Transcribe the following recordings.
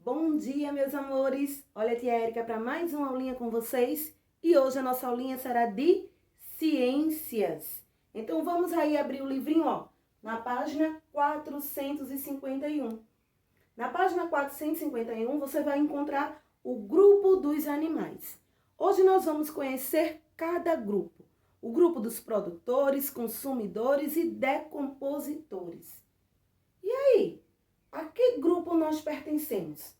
Bom dia, meus amores! Olha a tia Érica para mais uma aulinha com vocês. E hoje a nossa aulinha será de ciências. Então, vamos aí abrir o livrinho, ó, na página 451. Na página 451, você vai encontrar o grupo dos animais. Hoje nós vamos conhecer cada grupo. O grupo dos produtores, consumidores e decompositores. E aí? A que grupo nós pertencemos?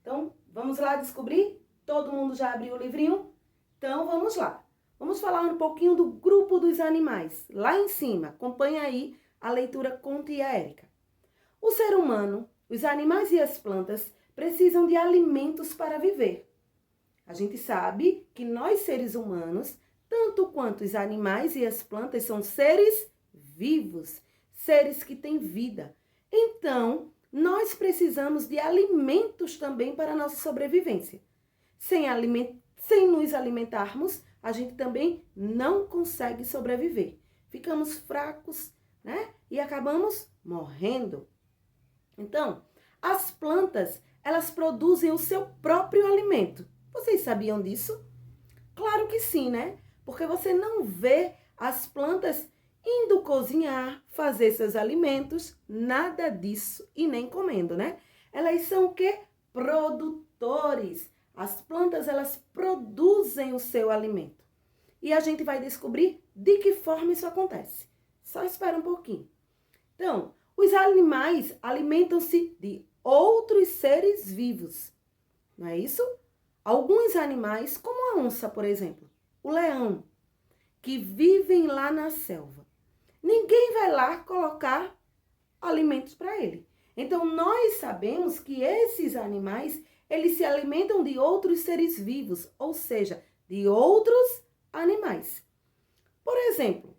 Então, vamos lá descobrir? Todo mundo já abriu o livrinho? Então, vamos lá. Vamos falar um pouquinho do grupo dos animais. Lá em cima, acompanha aí a leitura com tia Érica. O ser humano, os animais e as plantas precisam de alimentos para viver. A gente sabe que nós, seres humanos, tanto quanto os animais e as plantas, são seres vivos, seres que têm vida. Então, nós precisamos de alimentos também para a nossa sobrevivência. Sem nos alimentarmos, a gente também não consegue sobreviver. Ficamos fracos, né? E acabamos morrendo. Então, as plantas, elas produzem o seu próprio alimento. Vocês sabiam disso? Claro que sim, né? Porque você não vê as plantas indo cozinhar, fazer seus alimentos, nada disso e nem comendo, né? Elas são o quê? Produtores. As plantas, elas produzem o seu alimento. E a gente vai descobrir de que forma isso acontece. Só espera um pouquinho. Então, os animais alimentam-se de outros seres vivos, não é isso? Alguns animais, como a onça, por exemplo, o leão, que vivem lá na selva. Ninguém vai lá colocar alimentos para ele. Então, nós sabemos que esses animais, eles se alimentam de outros seres vivos, ou seja, de outros animais. Por exemplo,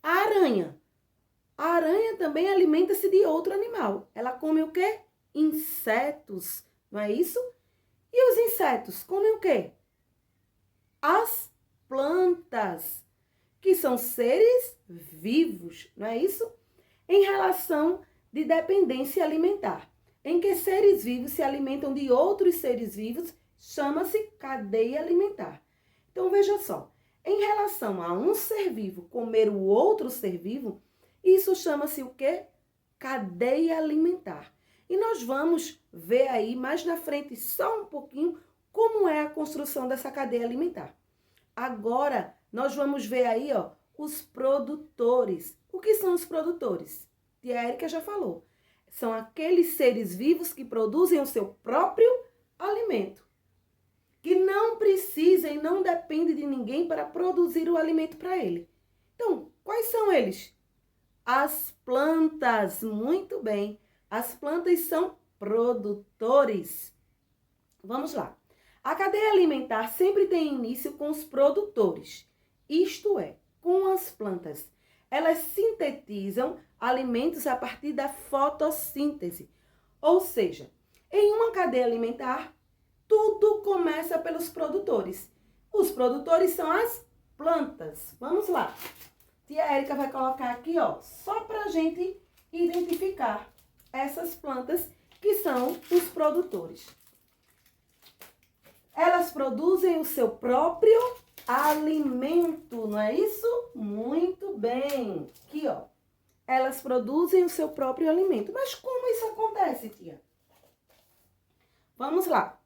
a aranha. A aranha também alimenta-se de outro animal. Ela come o quê? Insetos, não é isso? E os insetos comem o quê? As plantas, que são seres vivos, não é isso? Em relação de dependência alimentar, em que seres vivos se alimentam de outros seres vivos, chama-se cadeia alimentar. Então, veja só, em relação a um ser vivo comer o outro ser vivo, isso chama-se o quê? Cadeia alimentar. E nós vamos ver aí mais na frente, só um pouquinho, como é a construção dessa cadeia alimentar. Agora, nós vamos ver aí, ó, os produtores. O que são os produtores? Tia Érica já falou. São aqueles seres vivos que produzem o seu próprio alimento. Que não precisa e não depende de ninguém para produzir o alimento para ele. Então, quais são eles? As plantas. Muito bem. As plantas são produtores. Vamos lá. A cadeia alimentar sempre tem início com os produtores, isto é, com as plantas. Elas sintetizam alimentos a partir da fotossíntese. Ou seja, em uma cadeia alimentar, tudo começa pelos produtores. Os produtores são as plantas. Vamos lá. Tia Érica vai colocar aqui, ó, só para a gente identificar essas plantas que são os produtores. Elas produzem o seu próprio alimento, não é isso? Muito bem. Aqui, ó. Elas produzem o seu próprio alimento. Mas como isso acontece, tia? Vamos lá.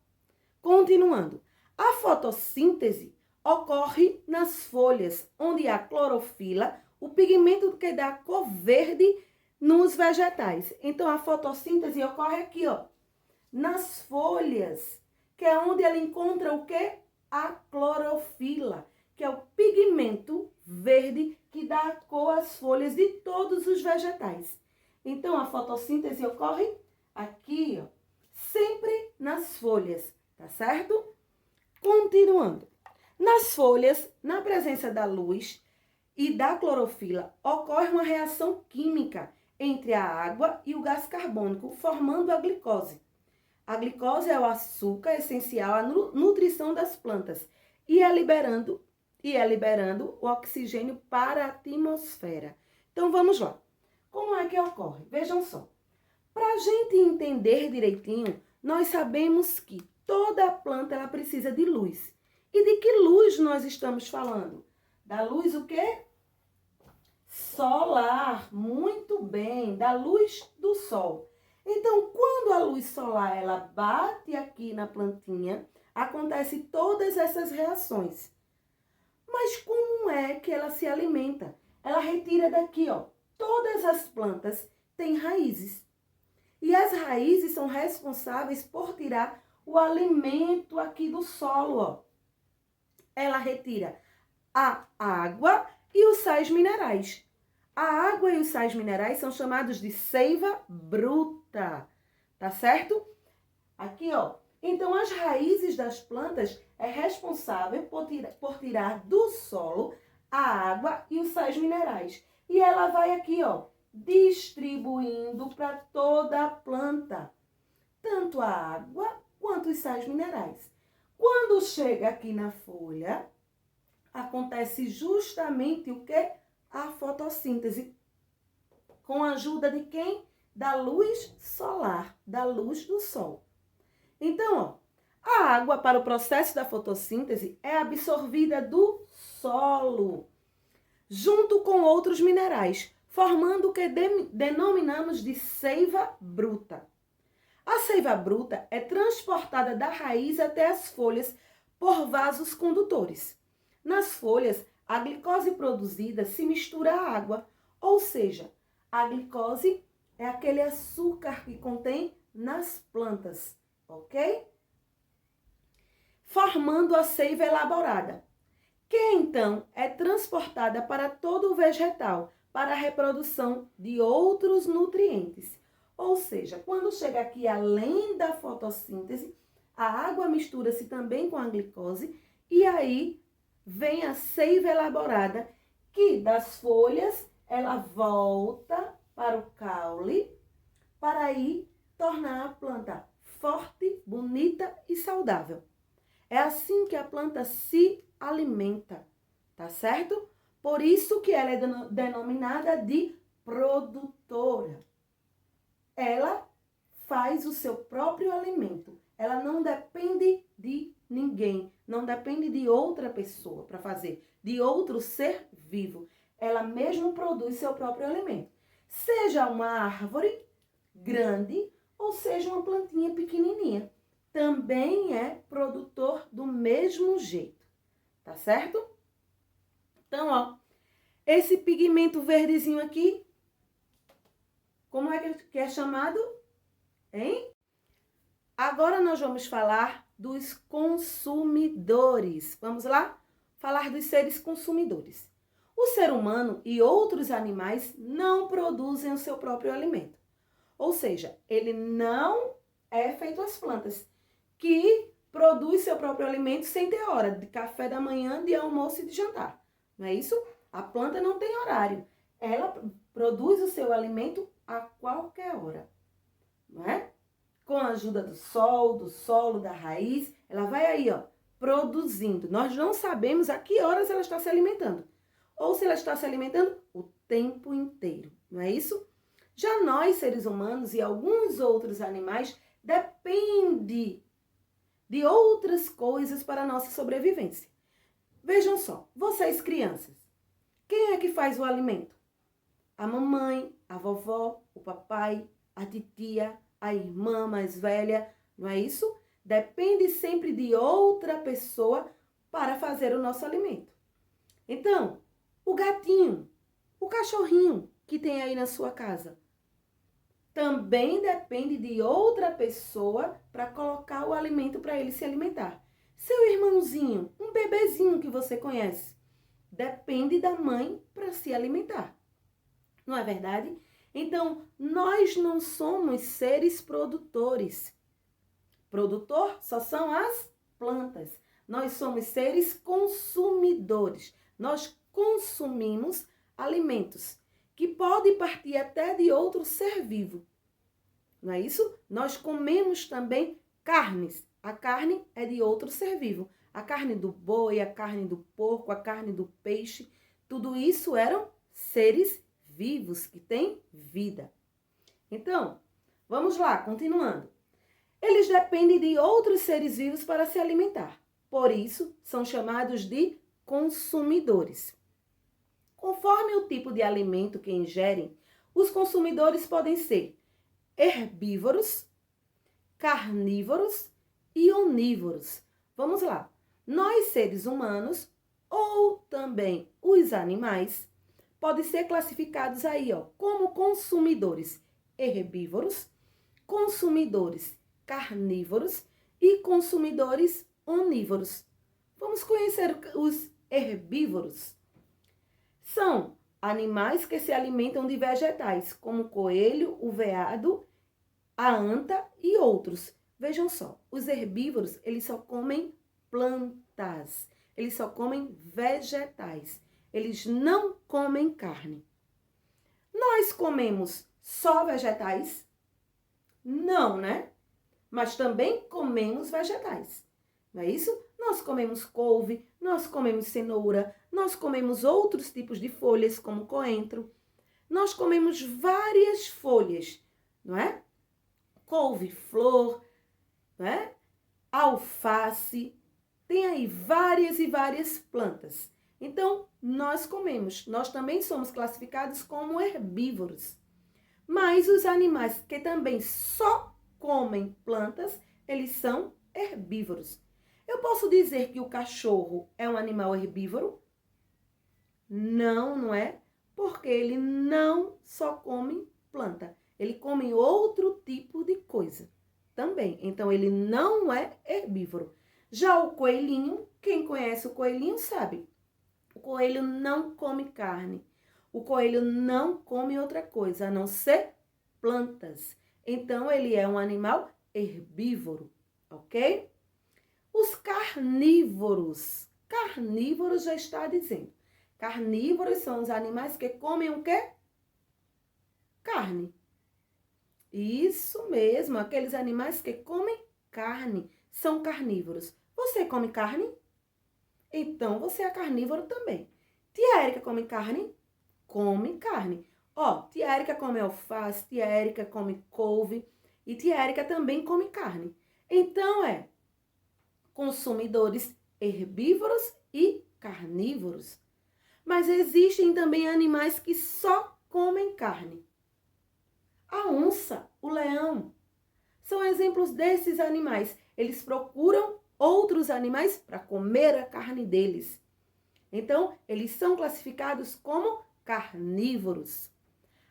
Continuando. A fotossíntese ocorre nas folhas, onde há clorofila, o pigmento que dá cor verde nos vegetais. Então, a fotossíntese ocorre aqui, ó, nas folhas, que é onde ela encontra o quê? A clorofila, que é o pigmento verde que dá a cor às folhas de todos os vegetais. Então, a fotossíntese ocorre aqui, ó, sempre nas folhas, tá certo? Continuando. Nas folhas, na presença da luz e da clorofila, ocorre uma reação química entre a água e o gás carbônico, formando a glicose. A glicose é o açúcar essencial à nutrição das plantas e é liberando o oxigênio para a atmosfera. Então, vamos lá. Como é que ocorre? Vejam só. Para a gente entender direitinho, nós sabemos que toda planta ela precisa de luz. E de que luz nós estamos falando? Da luz o quê? Solar, muito bem, da luz do sol. Então, quando a luz solar ela bate aqui na plantinha, acontece todas essas reações. Mas como é que ela se alimenta? Ela retira daqui, ó. Todas as plantas têm raízes. E as raízes são responsáveis por tirar o alimento aqui do solo, ó. Ela retira a água e os sais minerais. A água e os sais minerais são chamados de seiva bruta, tá certo? Aqui, ó. Então, as raízes das plantas é responsável por tirar do solo a água e os sais minerais. E ela vai aqui, ó, distribuindo para toda a planta, tanto a água quanto os sais minerais. Quando chega aqui na folha, acontece justamente o que? A fotossíntese. Com a ajuda de quem? Da luz solar, da luz do sol. Então, ó, a água para o processo da fotossíntese é absorvida do solo, junto com outros minerais, formando o que denominamos de seiva bruta. A seiva bruta é transportada da raiz até as folhas por vasos condutores. Nas folhas, a glicose produzida se mistura à água, ou seja, a glicose é aquele açúcar que contém nas plantas, ok? Formando a seiva elaborada, que então é transportada para todo o vegetal para a reprodução de outros nutrientes. Ou seja, quando chega aqui além da fotossíntese, a água mistura-se também com a glicose e aí vem a seiva elaborada, que das folhas ela volta para o caule para aí tornar a planta forte, bonita e saudável. É assim que a planta se alimenta, tá certo? Por isso que ela é denominada de produtora. Ela faz o seu próprio alimento. Ela não depende de ninguém, não depende de outra pessoa para fazer, de outro ser vivo. Ela mesmo produz seu próprio alimento. Seja uma árvore grande ou seja uma plantinha pequenininha. Também é produtor do mesmo jeito, tá certo? Então, ó, esse pigmento verdezinho aqui, como é que é chamado? Hein? Agora nós vamos falar dos consumidores. Vamos lá? Falar dos seres consumidores. O ser humano e outros animais não produzem o seu próprio alimento. Ou seja, ele não é feito as plantas, que produz seu próprio alimento sem ter hora, de café da manhã, de almoço e de jantar. Não é isso? A planta não tem horário. Ela produz o seu alimento a qualquer hora, não é? Com a ajuda do sol, do solo, da raiz, ela vai aí, ó, produzindo. Nós não sabemos a que horas ela está se alimentando. Ou se ela está se alimentando o tempo inteiro, não é isso? Já nós, seres humanos e alguns outros animais, depende de outras coisas para a nossa sobrevivência. Vejam só, vocês crianças, quem é que faz o alimento? A mamãe, a vovó, o papai, a titia, a irmã mais velha, não é isso? Depende sempre de outra pessoa para fazer o nosso alimento. Então, o gatinho, o cachorrinho que tem aí na sua casa, também depende de outra pessoa para colocar o alimento para ele se alimentar. Seu irmãozinho, um bebezinho que você conhece, depende da mãe para se alimentar. Não é verdade? Então, nós não somos seres produtores. Produtor só são as plantas. Nós somos seres consumidores. Nós consumimos alimentos que pode partir até de outro ser vivo. Não é isso? Nós comemos também carnes. A carne é de outro ser vivo. A carne do boi, a carne do porco, a carne do peixe, tudo isso eram seres vivos que têm vida. Então, vamos lá, continuando. Eles dependem de outros seres vivos para se alimentar. Por isso, são chamados de consumidores. Conforme o tipo de alimento que ingerem, os consumidores podem ser herbívoros, carnívoros e onívoros. Vamos lá. Nós, seres humanos, ou também os animais, podem ser classificados aí, como consumidores herbívoros, consumidores carnívoros e consumidores onívoros. Vamos conhecer os herbívoros. São animais que se alimentam de vegetais, como o coelho, o veado, a anta e outros. Vejam só, os herbívoros, eles só comem plantas, eles só comem vegetais, eles não comem carne. Nós comemos só vegetais? Não, né? Mas também comemos vegetais, não é isso? Nós comemos couve, nós comemos cenoura, nós comemos outros tipos de folhas, como coentro. Nós comemos várias folhas, não é? Couve-flor, não é? Alface, tem aí várias e várias plantas. Então, nós comemos, nós também somos classificados como herbívoros. Mas os animais que também só comem plantas, eles são herbívoros. Eu posso dizer que o cachorro é um animal herbívoro? Não, não é, porque ele não só come planta, ele come outro tipo de coisa também. Então, ele não é herbívoro. Já o coelhinho, quem conhece o coelhinho sabe, o coelho não come carne. O coelho não come outra coisa, a não ser plantas. Então, ele é um animal herbívoro, ok? Os carnívoros. Carnívoros já está dizendo. Carnívoros são os animais que comem o quê? Carne. Isso mesmo, aqueles animais que comem carne são carnívoros. Você come carne? Então, você é carnívoro também. Tia Érica come carne? Come carne. Tia Érica come alface, tia Érica come couve e tia Érica também come carne. Então, consumidores herbívoros e carnívoros. Mas existem também animais que só comem carne. A onça, o leão, são exemplos desses animais. Eles procuram outros animais para comer a carne deles. Então, eles são classificados como carnívoros.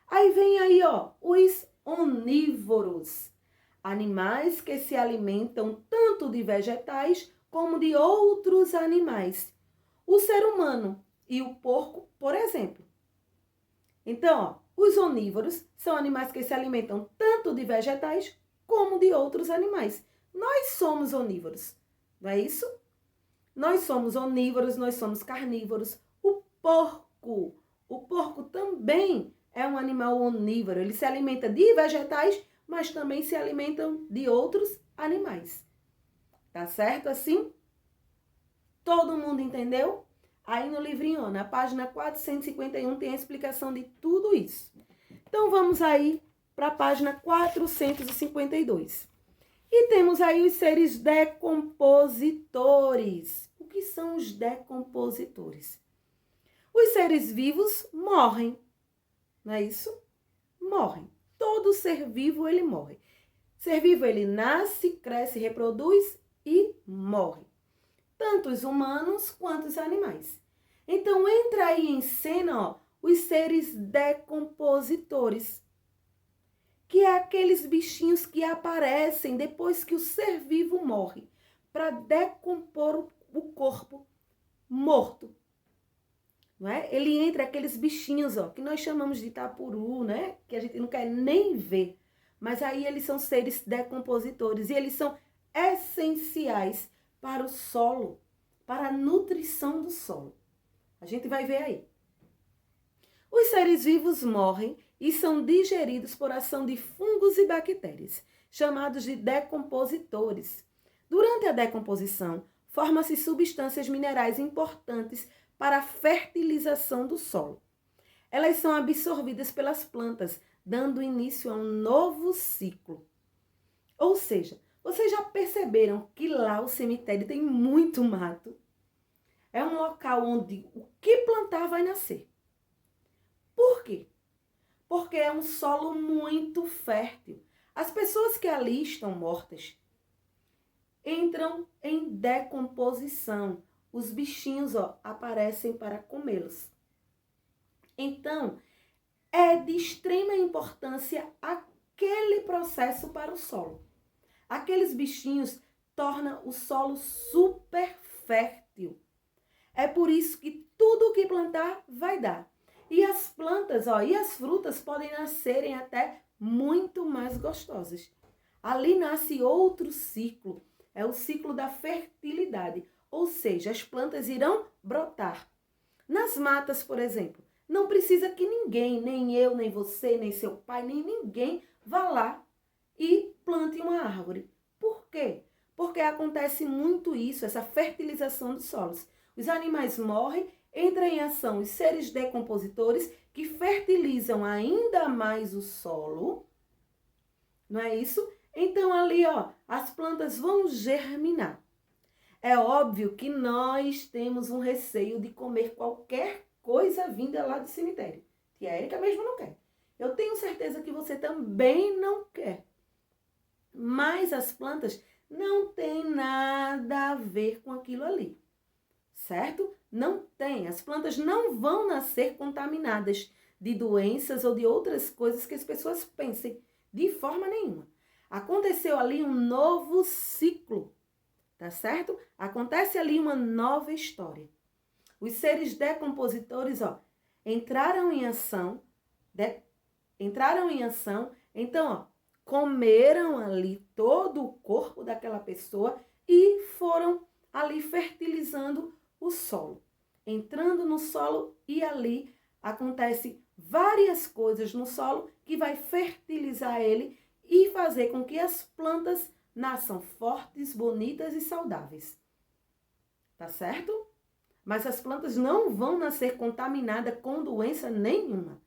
Aí vem aí, os onívoros. Animais que se alimentam tanto de vegetais como de outros animais. O ser humano e o porco, por exemplo. Então, os onívoros são animais que se alimentam tanto de vegetais como de outros animais. Nós somos onívoros, não é isso? Nós somos onívoros, nós somos carnívoros. O porco também é um animal onívoro. Ele se alimenta de vegetais, mas também se alimentam de outros animais. Tá certo assim? Todo mundo entendeu? Aí no livrinho, na página 451, tem a explicação de tudo isso. Então, vamos aí para a página 452. E temos aí os seres decompositores. O que são os decompositores? Os seres vivos morrem, não é isso? Morrem. Todo ser vivo, ele morre. Ser vivo, ele nasce, cresce, reproduz e morre. Tanto os humanos quanto os animais. Então, entra aí em cena, os seres decompositores, que é aqueles bichinhos que aparecem depois que o ser vivo morre, para decompor o corpo morto. Não é? Ele entra aqueles bichinhos, que nós chamamos de tapuru, né? Que a gente não quer nem ver. Mas aí eles são seres decompositores e eles são essenciais para o solo, para a nutrição do solo. A gente vai ver aí. Os seres vivos morrem e são digeridos por ação de fungos e bactérias, chamados de decompositores. Durante a decomposição, formam-se substâncias minerais importantes para a fertilização do solo. Elas são absorvidas pelas plantas, dando início a um novo ciclo. Ou seja, perceberam que lá o cemitério tem muito mato? É um local onde o que plantar vai nascer. Por quê? Porque é um solo muito fértil. As pessoas que ali estão mortas entram em decomposição. Os bichinhos, aparecem para comê-los. Então, é de extrema importância aquele processo para o solo. Aqueles bichinhos tornam o solo super fértil. É por isso que tudo o que plantar vai dar. E as plantas, e as frutas podem nascerem até muito mais gostosas. Ali nasce outro ciclo, é o ciclo da fertilidade, ou seja, as plantas irão brotar. Nas matas, por exemplo, não precisa que ninguém, nem eu, nem você, nem seu pai, nem ninguém vá lá e plante uma árvore. Por quê? Porque acontece muito isso, essa fertilização dos solos. Os animais morrem, entram em ação os seres decompositores que fertilizam ainda mais o solo. Não é isso? Então ali, as plantas vão germinar. É óbvio que nós temos um receio de comer qualquer coisa vinda lá do cemitério. Tia Érica mesmo não quer. Eu tenho certeza que você também não quer. Mas as plantas não têm nada a ver com aquilo ali. Certo? Não tem. As plantas não vão nascer contaminadas de doenças ou de outras coisas que as pessoas pensem. De forma nenhuma. Aconteceu ali um novo ciclo. Tá certo? Acontece ali uma nova história. Os seres decompositores, entraram em ação, então, comeram ali todo o corpo daquela pessoa e foram ali fertilizando o solo. Entrando no solo e ali acontece várias coisas no solo que vai fertilizar ele e fazer com que as plantas nasçam fortes, bonitas e saudáveis. Tá certo? Mas as plantas não vão nascer contaminadas com doença nenhuma.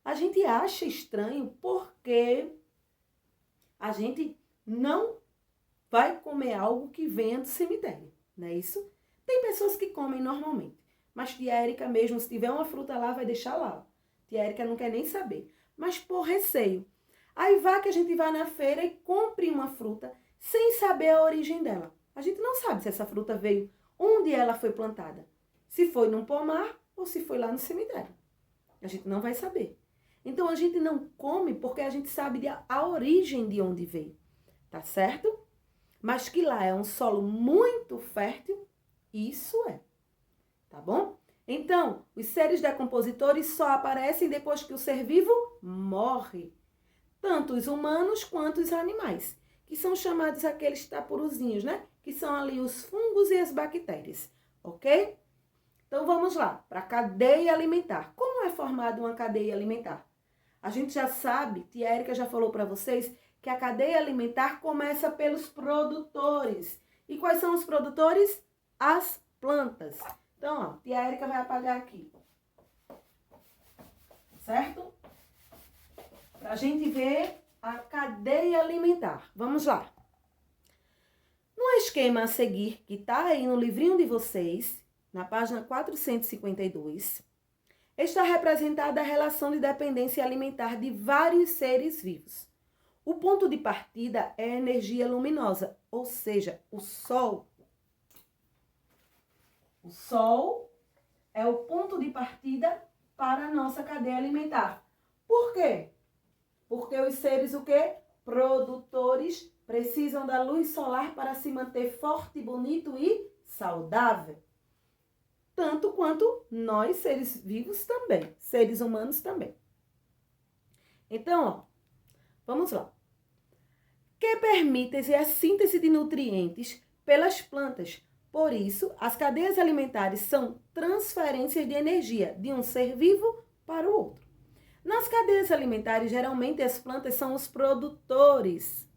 A gente acha estranho porque a gente não vai comer algo que venha do cemitério, não é isso? Tem pessoas que comem normalmente, mas tia Érica mesmo, se tiver uma fruta lá, vai deixar lá. Tia Érica não quer nem saber, mas por receio. Aí vai que a gente vai na feira e compre uma fruta sem saber a origem dela. A gente não sabe se essa fruta veio onde ela foi plantada. Se foi num pomar ou se foi lá no cemitério. A gente não vai saber. Então a gente não come porque a gente sabe a origem de onde veio. Tá certo? Mas que lá é um solo muito fértil, isso é. Tá bom? Então, os seres decompositores só aparecem depois que o ser vivo morre. Tanto os humanos quanto os animais, que são chamados aqueles tapuruzinhos, né? Que são ali os fungos e as bactérias, ok? Então vamos lá, para a cadeia alimentar. Como é formada uma cadeia alimentar? A gente já sabe, tia Érica já falou para vocês, que a cadeia alimentar começa pelos produtores. E quais são os produtores? As plantas. Então, tia Érica vai apagar aqui. Certo? Para a gente ver a cadeia alimentar. Vamos lá. No esquema a seguir, que está aí no livrinho de vocês, na página 452, está representada a relação de dependência alimentar de vários seres vivos. O ponto de partida é a energia luminosa, ou seja, o Sol. O Sol é o ponto de partida para a nossa cadeia alimentar. Por quê? Porque os seres, produtores, precisam da luz solar para se manter forte, bonito e saudável. Tanto quanto nós, seres vivos também, seres humanos também. Então, vamos lá. Que permitem a síntese de nutrientes pelas plantas. Por isso, as cadeias alimentares são transferências de energia de um ser vivo para o outro. Nas cadeias alimentares, geralmente as plantas são os produtores.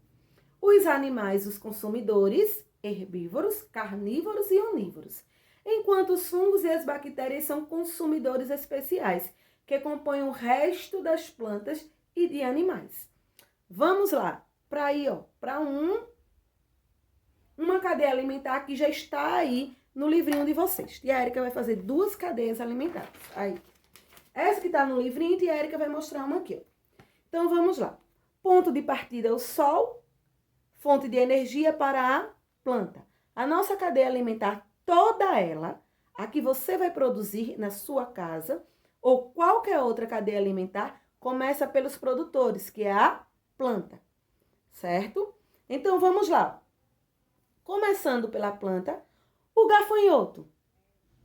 Os animais, os consumidores, herbívoros, carnívoros e onívoros. Enquanto os fungos e as bactérias são consumidores especiais, que compõem o resto das plantas e de animais. Vamos lá, para um cadeia alimentar que já está aí no livrinho de vocês. Tia Érica vai fazer 2 cadeias alimentares. Aí, essa que está no livrinho, tia Érica vai mostrar uma aqui, ó. Então, vamos lá. Ponto de partida é o sol, fonte de energia para a planta. A nossa cadeia alimentar, toda ela, a que você vai produzir na sua casa, ou qualquer outra cadeia alimentar, começa pelos produtores, que é a planta, certo? Então, vamos lá. Começando pela planta, o gafanhoto.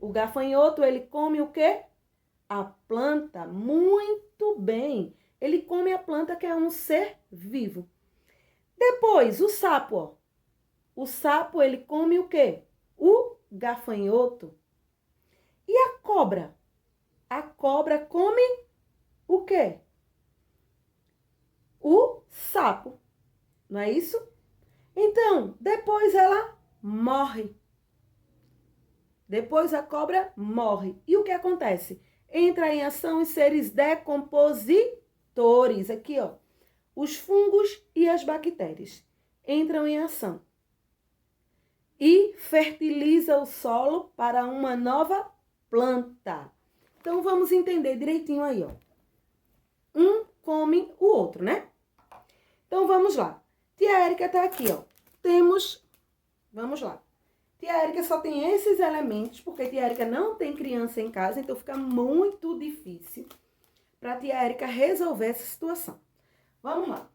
O gafanhoto, ele come o quê? A planta. Muito bem. Ele come a planta, que é um ser vivo. Depois, o sapo, ó. O sapo, ele come o quê? O gafanhoto. E a cobra? A cobra come o quê? O sapo. Não é isso? Então, depois ela morre. Depois a cobra morre. E o que acontece? Entra em ação os seres decompositores. Aqui, ó. Os fungos e as bactérias entram em ação. E fertiliza o solo para uma nova planta. Então, vamos entender direitinho aí, ó. Um come o outro, né? Então, vamos lá. Tia Érica tá aqui, ó. Vamos lá. Tia Érica só tem esses elementos, porque tia Érica não tem criança em casa, então fica muito difícil para tia Érica resolver essa situação. Vamos lá.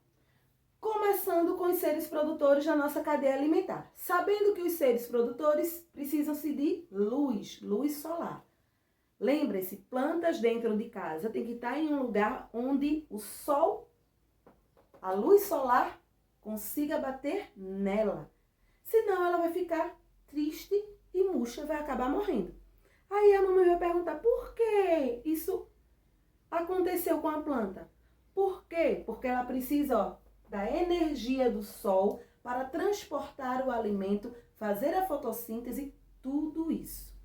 Começando com os seres produtores da nossa cadeia alimentar. Sabendo que os seres produtores precisam-se de luz solar. Lembre-se, plantas dentro de casa tem que estar em um lugar onde o sol, a luz solar, consiga bater nela. Senão ela vai ficar triste e murcha, vai acabar morrendo. Aí a mamãe vai perguntar, por que isso aconteceu com a planta? Por quê? Porque ela precisa, ó, da energia do sol para transportar o alimento, fazer a fotossíntese, tudo isso.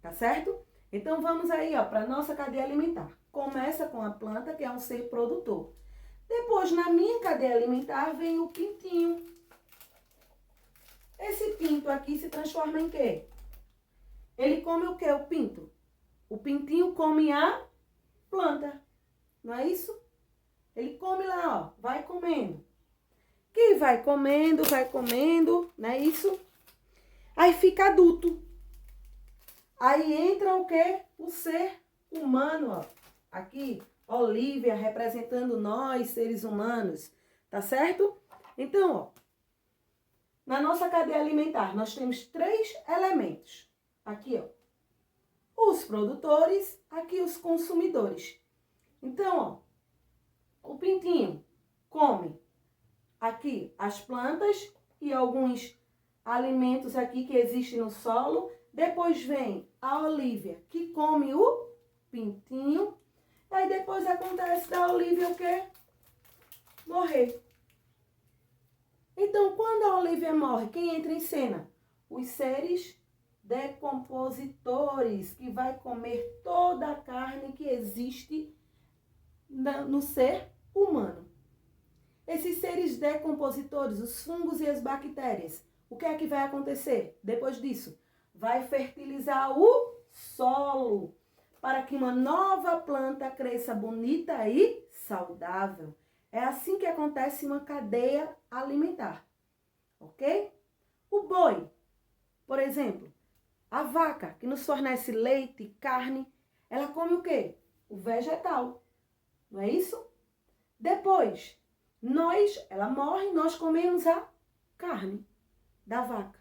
Tá certo? Então, vamos aí, ó, para a nossa cadeia alimentar. Começa com a planta, que é um ser produtor. Depois, na minha cadeia alimentar, vem o pintinho. Esse pinto aqui se transforma em quê? Ele come o quê, o pinto? O pintinho come a planta. Não é isso? Ele come lá, ó, vai comendo. Que vai comendo, não é isso? Aí fica adulto. Aí entra o quê? O ser humano, ó. Aqui, Olivia representando nós, seres humanos. Tá certo? Então, ó. Na nossa cadeia alimentar, nós temos 3 elementos. Aqui, ó. Os produtores, aqui os consumidores. Então, ó. O pintinho come aqui as plantas e alguns alimentos aqui que existem no solo. Depois vem a Olivia, que come o pintinho. Aí depois acontece da Olivia o quê? Morrer. Então, quando a Olivia morre, quem entra em cena? Os seres decompositores, que vai comer toda a carne que existe no ser humano. Esses seres decompositores, os fungos e as bactérias, o que é que vai acontecer depois disso? Vai fertilizar o solo para que uma nova planta cresça bonita e saudável. É assim que acontece uma cadeia alimentar, ok? O boi, por exemplo, a vaca que nos fornece leite, carne, ela come o quê? O vegetal, não é isso? Depois, ela morre, nós comemos a carne da vaca.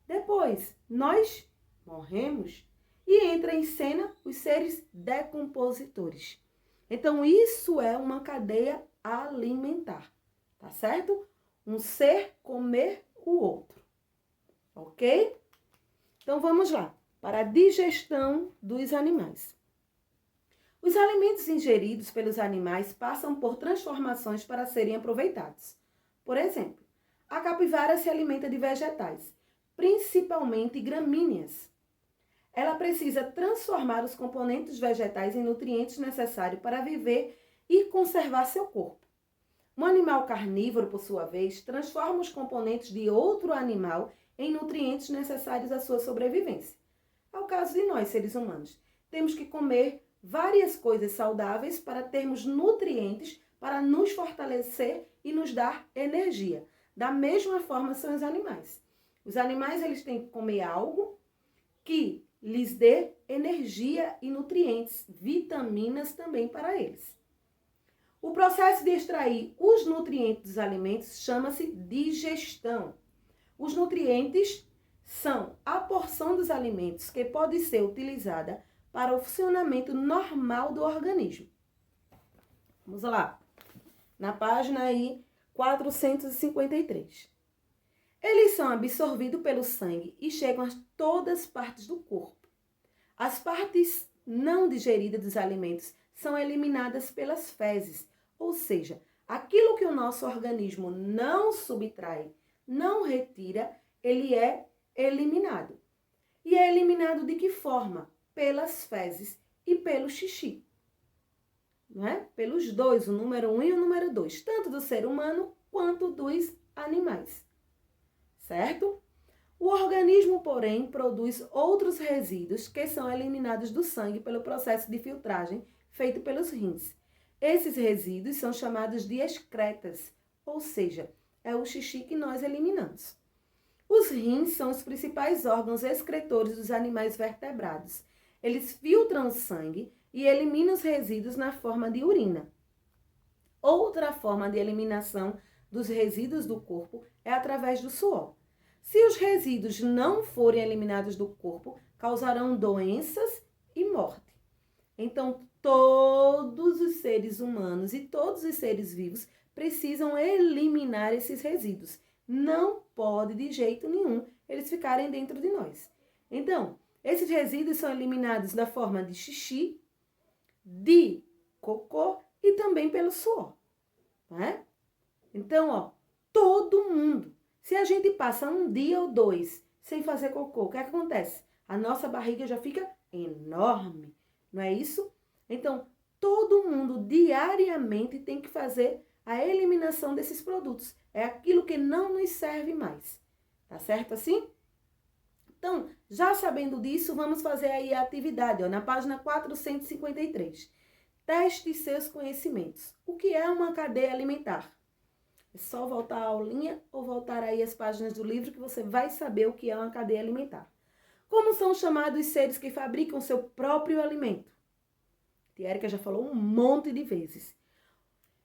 Depois, nós morremos e entra em cena os seres decompositores. Então, isso é uma cadeia alimentar, tá certo? Um ser comer o outro, ok? Então, vamos lá, para a digestão dos animais. Os alimentos ingeridos pelos animais passam por transformações para serem aproveitados. Por exemplo, a capivara se alimenta de vegetais, principalmente gramíneas. Ela precisa transformar os componentes vegetais em nutrientes necessários para viver e conservar seu corpo. Um animal carnívoro, por sua vez, transforma os componentes de outro animal em nutrientes necessários à sua sobrevivência. É o caso de nós, seres humanos. Temos que comer várias coisas saudáveis para termos nutrientes para nos fortalecer e nos dar energia. Da mesma forma são os animais. Os animais, eles têm que comer algo que lhes dê energia e nutrientes, vitaminas também para eles. O processo de extrair os nutrientes dos alimentos chama-se digestão. Os nutrientes são a porção dos alimentos que pode ser utilizada para o funcionamento normal do organismo. Vamos lá. Na página aí 453. Eles são absorvidos pelo sangue e chegam a todas as partes do corpo. As partes não digeridas dos alimentos são eliminadas pelas fezes, ou seja, aquilo que o nosso organismo não subtrai, não retira, ele é eliminado. E é eliminado de que forma? Pelas fezes e pelo xixi. Não é? Pelos dois, o número 1 e o número 2, tanto do ser humano quanto dos animais. Certo? O organismo, porém, produz outros resíduos que são eliminados do sangue pelo processo de filtragem feito pelos rins. Esses resíduos são chamados de excretas, ou seja, é o xixi que nós eliminamos. Os rins são os principais órgãos excretores dos animais vertebrados. Eles filtram o sangue e eliminam os resíduos na forma de urina. Outra forma de eliminação dos resíduos do corpo é através do suor. Se os resíduos não forem eliminados do corpo, causarão doenças e morte. Então, todos os seres humanos e todos os seres vivos precisam eliminar esses resíduos. Não pode, de jeito nenhum, eles ficarem dentro de nós. Então, esses resíduos são eliminados da forma de xixi, de cocô e também pelo suor. Né? Então, ó, todo mundo. Se a gente passa um dia ou dois sem fazer cocô, o que acontece? A nossa barriga já fica enorme, não é isso? Então, todo mundo diariamente tem que fazer a eliminação desses produtos. É aquilo que não nos serve mais. Tá certo assim? Então, já sabendo disso, vamos fazer aí a atividade, ó, na página 453. Teste seus conhecimentos. O que é uma cadeia alimentar? É só voltar a aulinha ou voltar aí as páginas do livro que você vai saber o que é uma cadeia alimentar. Como são chamados os seres que fabricam seu próprio alimento? A Érica já falou um monte de vezes.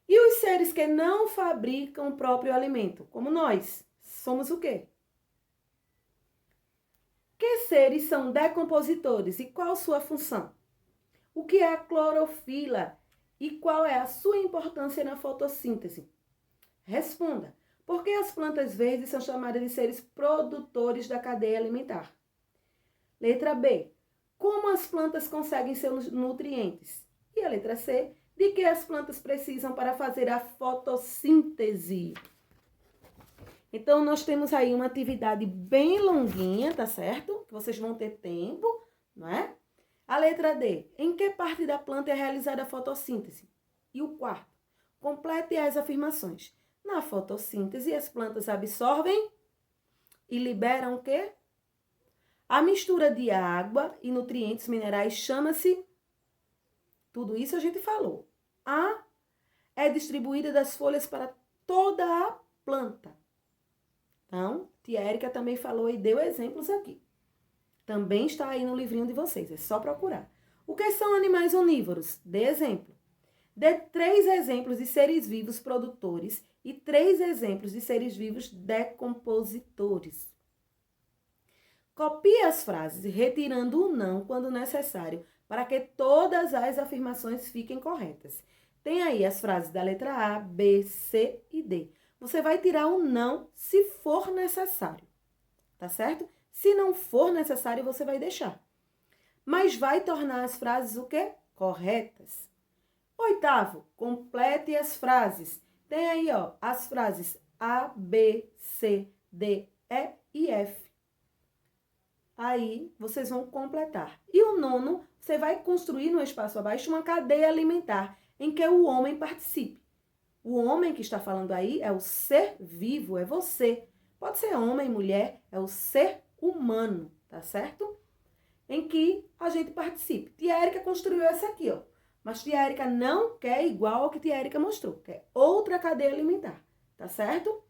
E os seres que não fabricam o próprio alimento? Como nós, somos o quê? Que seres são decompositores e qual sua função? O que é a clorofila e qual é a sua importância na fotossíntese? Responda. Por que as plantas verdes são chamadas de seres produtores da cadeia alimentar? Letra B. Como as plantas conseguem seus nutrientes? E a letra C. De que as plantas precisam para fazer a fotossíntese? Então, nós temos aí uma atividade bem longuinha, tá certo? Que vocês vão ter tempo, não é? A letra D. Em que parte da planta é realizada a fotossíntese? E o quarto. Complete as afirmações. Na fotossíntese, as plantas absorvem e liberam o quê? A mistura de água e nutrientes minerais chama-se... Tudo isso a gente falou. A é distribuída das folhas para toda a planta. Então, tia Érica também falou e deu exemplos aqui. Também está aí no livrinho de vocês, é só procurar. O que são animais onívoros? Dê exemplo. Dê 3 exemplos de seres vivos produtores e 3 exemplos de seres vivos decompositores. Copie as frases, retirando o não quando necessário, para que todas as afirmações fiquem corretas. Tem aí as frases da letra A, B, C e D. Você vai tirar o não se for necessário, tá certo? Se não for necessário, você vai deixar. Mas vai tornar as frases o quê? Corretas. Oitavo, complete as frases. Tem aí, ó, as frases A, B, C, D, E e F. Aí, vocês vão completar. E o nono, você vai construir no espaço abaixo uma cadeia alimentar em que o homem participe. O homem que está falando aí é o ser vivo, é você. Pode ser homem, mulher, é o ser humano, tá certo? Em que a gente participe. Tia Érica construiu essa aqui, ó. Mas tia Érica não quer igual ao que tia Érica mostrou. Quer outra cadeia alimentar, tá certo?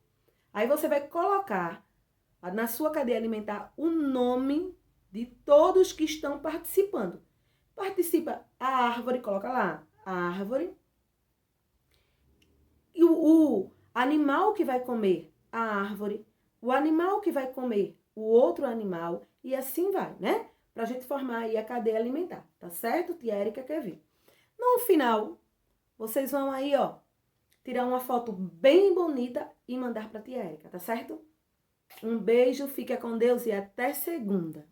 Aí você vai colocar na sua cadeia alimentar o nome de todos que estão participando. Participa a árvore, coloca lá, a árvore. E o animal que vai comer a árvore, o animal que vai comer o outro animal, e assim vai, né? Pra gente formar aí a cadeia alimentar, tá certo? Tia Érica quer ver. No final, vocês vão aí, ó, tirar uma foto bem bonita e mandar pra tia Érica, tá certo? Um beijo, fica com Deus e até segunda.